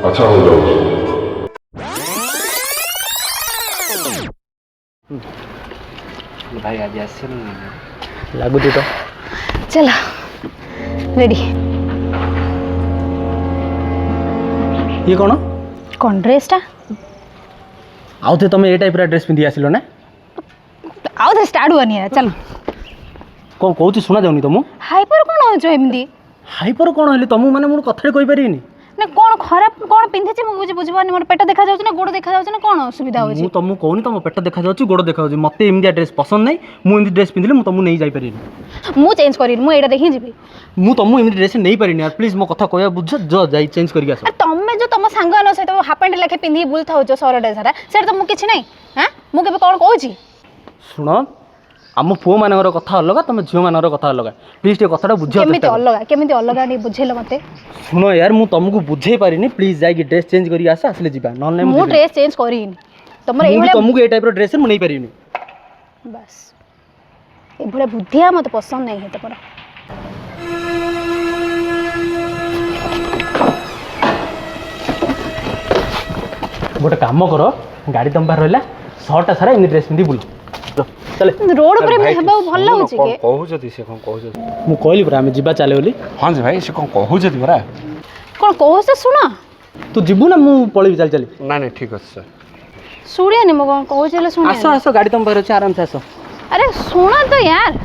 अच्छा हो जाओगे। भाई आज आसे लगुच तो चला रेडी ये कौन कौन ड्रेसटा आउ थे तुम ए टाइप ड्रेस पिंधि आसिल ना आउ थे स्टार्ट हुआ नहीं चल कौन कहूँ शुणा जाऊनी तुमको हाइपर कौन हो एमती हाइपर कौन है तुमको मैंने मोर कथा कही पारिनी ना कौन खराब कौन पिंधे मुझे बुझीपानी मोर पेट देखा जाउछ ना गोड़ देखा जाउछ ना कौन असुविधा होछि मु तुमको कहूनी तुम पेट देखा जाउछ गोड़ देखा जाउछ मते एमिया ड्रेस पसंद नहीं मु एमती ड्रेस पिंधिले मु तुमको नहीं जाई पारिनी मु चेंज करी मु एटा देखि जिबी मु तुमको एमती ड्रेस नहीं पारिनी यार प्लीज मो कथा कहया बुझ जो जाई चेंज करिया अरे तमे जो तम सांग न सहित हाफ पैंट लेखे पिंधि बुलथा हो जो सरडे सारा सेट तो मु किछि नहीं हां मु केबे कौन कहूछि शुण आम पुओ मानकर कथा अलग तुम झील मानकर कथा अलग प्लीज ये कथा बुझ केमिति अलग नहीं बुझेलो मते शुण यार मु तुमको बुझे पारिनी प्लीज जाई ड्रेस चेंज करी आस आसले जीवा न मु ड्रेस चेंज करिनी तमर एभले तुमको ए टाइप रो ड्रेस मु नहीं पारिनी बस एभले बुद्धिया मते पसंद नहीं है तमर गोटे काम कर गाड़ी तुम पार रहा शर्टा सारा एमती ड्रेस पिंधि बुल चले रोड पर में हेबा भल लाଗୁଛି के कहूछती से कोन कहूछती मु कहली परा हम जीवा चले बोली हां जी भाई से कोन कहूछती परा कोन कहू से सुना तू जीवु ना मु पळी चल चली ना नहीं ठीक अछि सर सुड़िया नि मो कहू चले सुन आसो आसो गाड़ी तुम पार अछि आराम से आसो अरे सुना तो यार